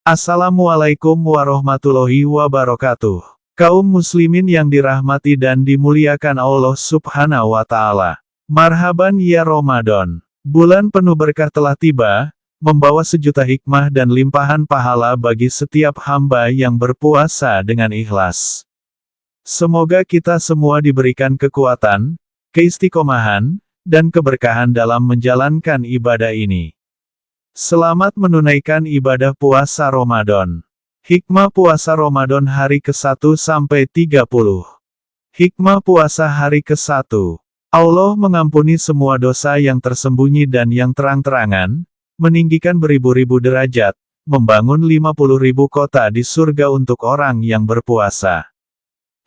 Assalamualaikum warahmatullahi wabarakatuh. Kaum muslimin yang dirahmati dan dimuliakan Allah Subhanahu wa Ta'ala. Marhaban ya Ramadan. Bulan penuh berkah telah tiba, membawa sejuta hikmah dan limpahan pahala bagi setiap hamba yang berpuasa dengan ikhlas. Semoga kita semua diberikan kekuatan, keistiqomahan, dan keberkahan dalam menjalankan ibadah ini. Selamat menunaikan ibadah puasa Ramadan. Hikmah puasa Ramadan hari ke-1 sampai 30. Hikmah puasa hari ke-1. Allah mengampuni semua dosa yang tersembunyi dan yang terang-terangan, meninggikan beribu-ribu derajat, membangun 50.000 kota di surga untuk orang yang berpuasa.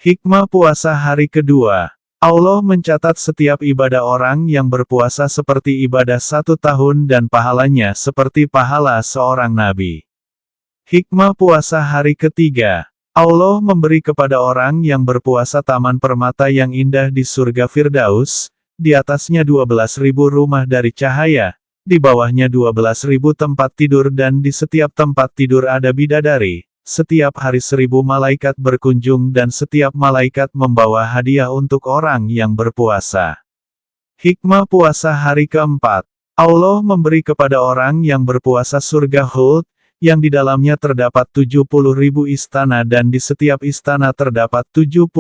Hikmah puasa hari kedua. Allah mencatat setiap ibadah orang yang berpuasa seperti ibadah 1 tahun dan pahalanya seperti pahala seorang nabi. Hikmah puasa hari ketiga. Allah memberi kepada orang yang berpuasa taman permata yang indah di surga Firdaus, di atasnya 12.000 rumah dari cahaya, di bawahnya 12.000 tempat tidur dan di setiap tempat tidur ada bidadari. Setiap hari 1000 malaikat berkunjung dan setiap malaikat membawa hadiah untuk orang yang berpuasa. Hikmah puasa hari keempat. Allah memberi kepada orang yang berpuasa surga Khuld, yang di dalamnya terdapat 70.000 istana dan di setiap istana terdapat 70.000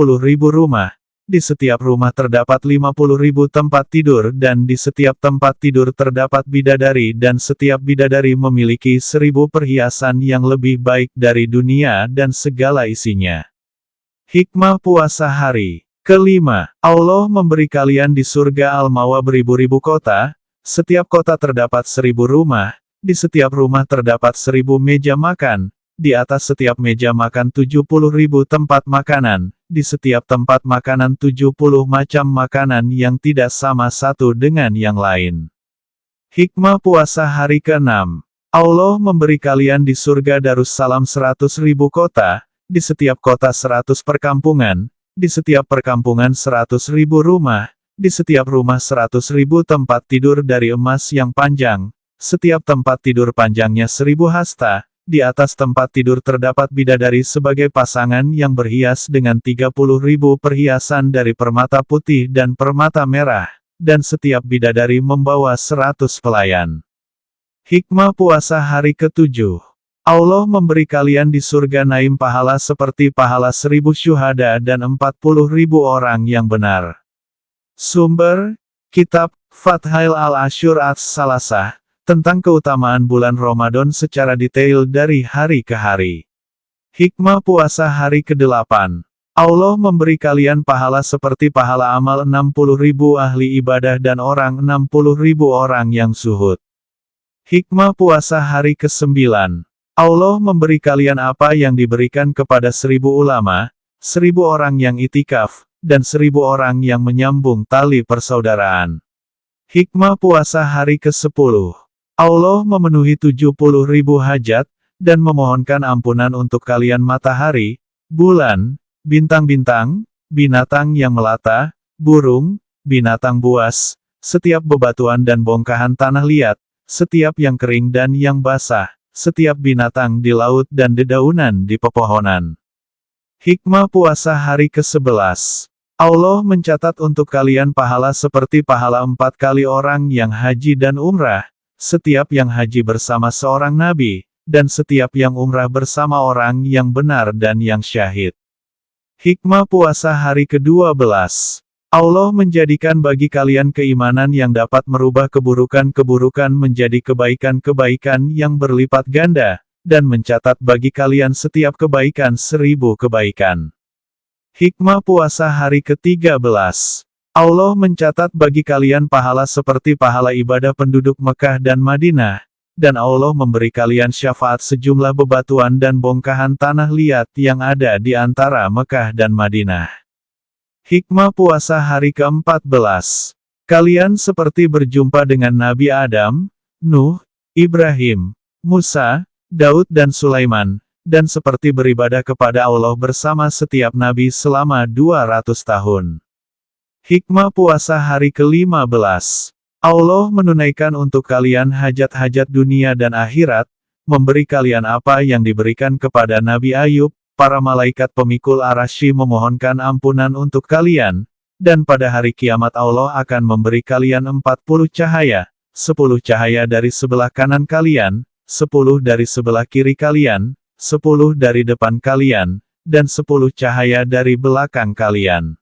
rumah. Di setiap rumah terdapat 50.000 tempat tidur dan di setiap tempat tidur terdapat bidadari dan setiap bidadari memiliki 1000 perhiasan yang lebih baik dari dunia dan segala isinya. Hikmah puasa hari kelima. Allah memberi kalian di surga Al-Mawa beribu-ribu kota, setiap kota terdapat 1000 rumah, di setiap rumah terdapat 1000 meja makan, di atas setiap meja makan 70.000 tempat makanan, di setiap tempat makanan 70 macam makanan yang tidak sama satu dengan yang lain. Hikmah puasa hari ke-6. Allah memberi kalian di surga Darussalam 100.000 kota, di setiap kota 100 perkampungan, di setiap perkampungan 100.000 rumah, di setiap rumah 100.000 tempat tidur dari emas yang panjang, setiap tempat tidur panjangnya 1000 hasta. Di atas tempat tidur terdapat bidadari sebagai pasangan yang berhias dengan 30.000 perhiasan dari permata putih dan permata merah, dan setiap bidadari membawa 100 pelayan. Hikmah puasa hari ke-7. Allah memberi kalian di surga naim pahala seperti pahala 1000 syuhada dan 40.000 orang yang benar. Sumber, Kitab, Fathail al-Ashur as-Salasah, tentang keutamaan bulan Ramadan secara detail dari hari ke hari. Hikmah puasa hari ke-8. Allah memberi kalian pahala seperti pahala amal 60.000 ahli ibadah dan orang 60.000 orang yang zuhud. Hikmah puasa hari ke-9. Allah memberi kalian apa yang diberikan kepada 1000 ulama, 1000 orang yang itikaf, dan 1000 orang yang menyambung tali persaudaraan. Hikmah puasa hari ke-10. Allah memenuhi 70.000 hajat, dan memohonkan ampunan untuk kalian matahari, bulan, bintang-bintang, binatang yang melata, burung, binatang buas, setiap bebatuan dan bongkahan tanah liat, setiap yang kering dan yang basah, setiap binatang di laut dan dedaunan di pepohonan. Hikmah puasa hari ke-11. Allah mencatat untuk kalian pahala seperti pahala 4 kali orang yang haji dan umrah, setiap yang haji bersama seorang nabi, dan setiap yang umrah bersama orang yang benar dan yang syahid. Hikmah puasa hari ke-12. Allah menjadikan bagi kalian keimanan yang dapat merubah keburukan-keburukan menjadi kebaikan-kebaikan yang berlipat ganda, dan mencatat bagi kalian setiap kebaikan 1000 kebaikan. Hikmah puasa hari ke-13. Allah mencatat bagi kalian pahala seperti pahala ibadah penduduk Mekah dan Madinah, dan Allah memberi kalian syafaat sejumlah bebatuan dan bongkahan tanah liat yang ada di antara Mekah dan Madinah. Hikmah puasa hari ke-14. Kalian seperti berjumpa dengan Nabi Adam, Nuh, Ibrahim, Musa, Daud dan Sulaiman, dan seperti beribadah kepada Allah bersama setiap nabi selama 200 tahun. Hikmah puasa hari ke-15. Allah menunaikan untuk kalian hajat-hajat dunia dan akhirat, memberi kalian apa yang diberikan kepada Nabi Ayub, para malaikat pemikul arasy memohonkan ampunan untuk kalian, dan pada hari kiamat Allah akan memberi kalian 40 cahaya, 10 cahaya dari sebelah kanan kalian, 10 dari sebelah kiri kalian, 10 dari depan kalian, dan 10 cahaya dari belakang kalian.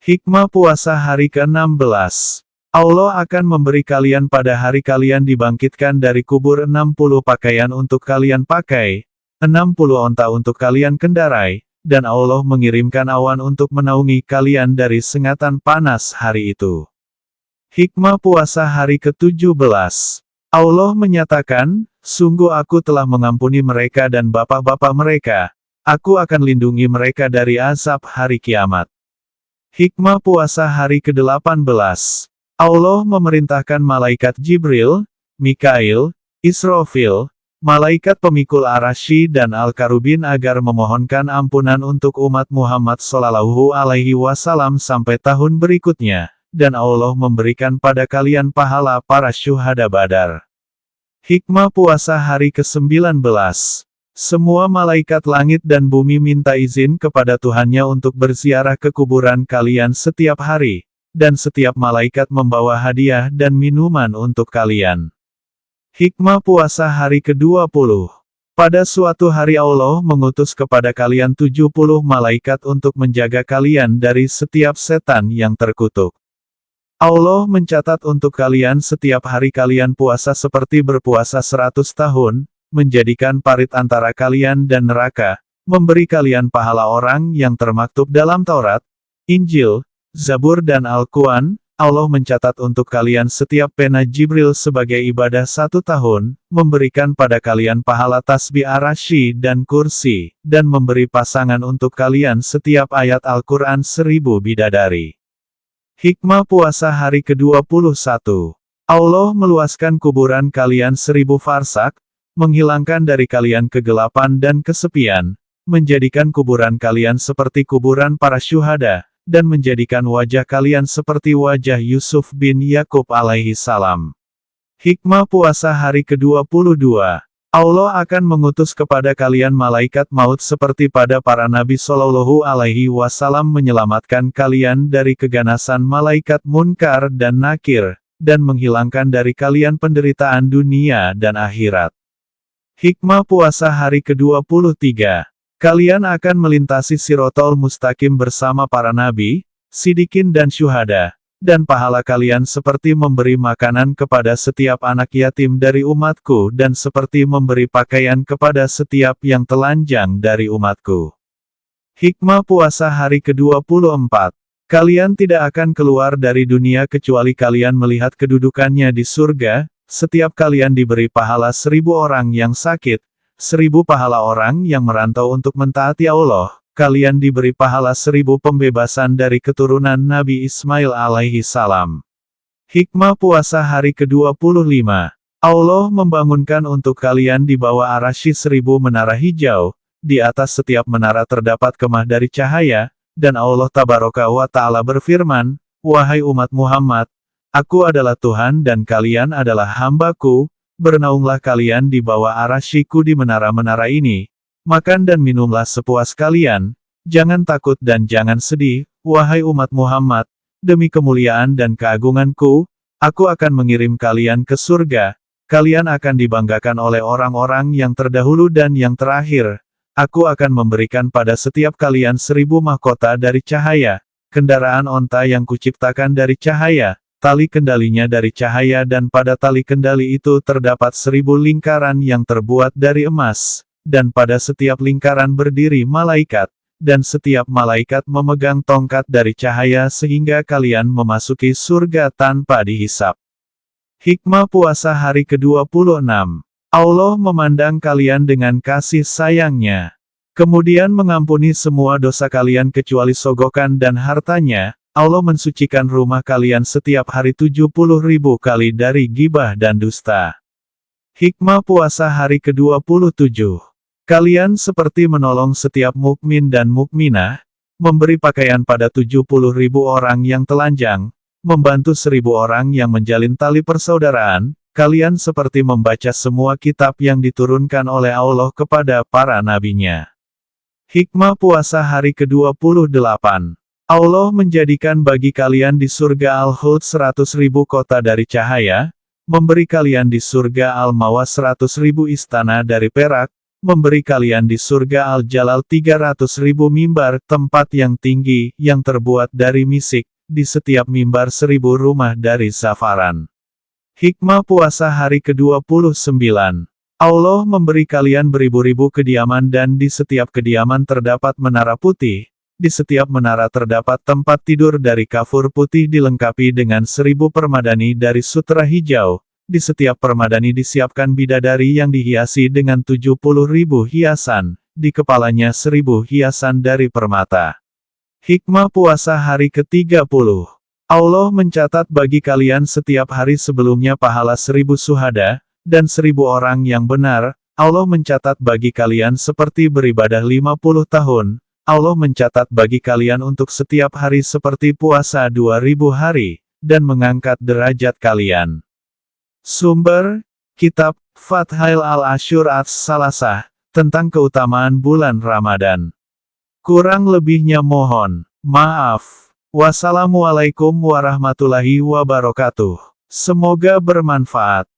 Hikmah puasa hari ke-16. Allah akan memberi kalian pada hari kalian dibangkitkan dari kubur 60 pakaian untuk kalian pakai, 60 onta untuk kalian kendarai, dan Allah mengirimkan awan untuk menaungi kalian dari sengatan panas hari itu. Hikmah puasa hari ke-17. Allah menyatakan, sungguh aku telah mengampuni mereka dan bapak-bapak mereka, aku akan lindungi mereka dari azab hari kiamat. Hikmah puasa hari ke-18. Allah memerintahkan malaikat Jibril, Mikail, Israfil, malaikat pemikul arasy dan Al-Karubin agar memohonkan ampunan untuk umat Muhammad Shallallahu Alaihi Wasallam sampai tahun berikutnya, dan Allah memberikan pada kalian pahala para syuhada Badar. Hikmah puasa hari ke-19. Semua malaikat langit dan bumi minta izin kepada Tuhannya untuk berziarah ke kuburan kalian setiap hari, dan setiap malaikat membawa hadiah dan minuman untuk kalian. Hikmah puasa hari ke-20. Pada suatu hari Allah mengutus kepada kalian 70 malaikat untuk menjaga kalian dari setiap setan yang terkutuk. Allah mencatat untuk kalian setiap hari kalian puasa seperti berpuasa 100 tahun, menjadikan parit antara kalian dan neraka, memberi kalian pahala orang yang termaktub dalam Taurat, Injil, Zabur dan Al-Quran. Allah mencatat untuk kalian setiap pena Jibril sebagai ibadah 1 tahun, memberikan pada kalian pahala tasbih arasy dan kursi, dan memberi pasangan untuk kalian setiap ayat Al-Quran 1000 bidadari. Hikmah puasa hari ke-21. Allah meluaskan kuburan kalian 1000 farsak, menghilangkan dari kalian kegelapan dan kesepian, menjadikan kuburan kalian seperti kuburan para syuhada, dan menjadikan wajah kalian seperti wajah Yusuf bin Yakub alaihi salam. Hikmah puasa hari ke-22. Allah akan mengutus kepada kalian malaikat maut seperti pada para nabi Shallallahu Alaihi Wasallam menyelamatkan kalian dari keganasan malaikat Munkar dan Nakir, dan menghilangkan dari kalian penderitaan dunia dan akhirat. Hikmah puasa hari ke-23. Kalian akan melintasi Sirotol Mustaqim bersama para nabi, sidikin dan syuhada, dan pahala kalian seperti memberi makanan kepada setiap anak yatim dari umatku dan seperti memberi pakaian kepada setiap yang telanjang dari umatku. Hikmah puasa hari ke-24. Kalian tidak akan keluar dari dunia kecuali kalian melihat kedudukannya di surga, setiap kalian diberi pahala 1000 orang yang sakit, 1000 pahala orang yang merantau untuk mentaati Allah, kalian diberi pahala 1000 pembebasan dari keturunan Nabi Ismail alaihi salam. Hikmah puasa hari ke-25. Allah membangunkan untuk kalian di bawah arasy 1000 menara hijau, di atas setiap menara terdapat kemah dari cahaya, dan Allah Tabaraka wa Ta'ala berfirman, wahai umat Muhammad, aku adalah Tuhan dan kalian adalah hamba-Ku. Bernaunglah kalian di bawah arasy-Ku di menara-menara ini, makan dan minumlah sepuas kalian, jangan takut dan jangan sedih, wahai umat Muhammad, demi kemuliaan dan keagungan-Ku, aku akan mengirim kalian ke surga, kalian akan dibanggakan oleh orang-orang yang terdahulu dan yang terakhir, aku akan memberikan pada setiap kalian 1000 mahkota dari cahaya, kendaraan onta yang kuciptakan dari cahaya, tali kendalinya dari cahaya dan pada tali kendali itu terdapat 1000 lingkaran yang terbuat dari emas, dan pada setiap lingkaran berdiri malaikat, dan setiap malaikat memegang tongkat dari cahaya sehingga kalian memasuki surga tanpa dihisap. Hikmah puasa hari ke-26. Allah memandang kalian dengan kasih sayangnya, kemudian mengampuni semua dosa kalian kecuali sogokan dan hartanya. Allah mensucikan rumah kalian setiap hari 70.000 kali dari gibah dan dusta. Hikmah puasa hari ke-27. Kalian seperti menolong setiap mukmin dan mukminah, memberi pakaian pada 70.000 orang yang telanjang, membantu 1000 orang yang menjalin tali persaudaraan, kalian seperti membaca semua kitab yang diturunkan oleh Allah kepada para nabinya. Hikmah puasa hari ke-28. Allah menjadikan bagi kalian di surga Al-Hud 100.000 kota dari cahaya, memberi kalian di surga Al-Mawa 100.000 istana dari perak, memberi kalian di surga Al-Jalal 300.000 mimbar tempat yang tinggi, yang terbuat dari misik, di setiap mimbar 1.000 rumah dari zafaran. Hikmah puasa hari ke-29. Allah memberi kalian beribu-ribu kediaman dan di setiap kediaman terdapat menara putih, di setiap menara terdapat tempat tidur dari kafur putih dilengkapi dengan 1.000 permadani dari sutra hijau, di setiap permadani disiapkan bidadari yang dihiasi dengan 70.000 hiasan, di kepalanya 1.000 hiasan dari permata. Hikmah puasa hari ke-30. Allah mencatat bagi kalian setiap hari sebelumnya pahala 1.000 syuhada, dan 1.000 orang yang benar. Allah mencatat bagi kalian seperti beribadah 50 tahun. Allah mencatat bagi kalian untuk setiap hari seperti puasa 2.000 hari, dan mengangkat derajat kalian. Sumber, Kitab, Fathail al-Ashur as-Salasah, tentang keutamaan bulan Ramadan. Kurang lebihnya mohon maaf. Wassalamualaikum warahmatullahi wabarakatuh. Semoga bermanfaat.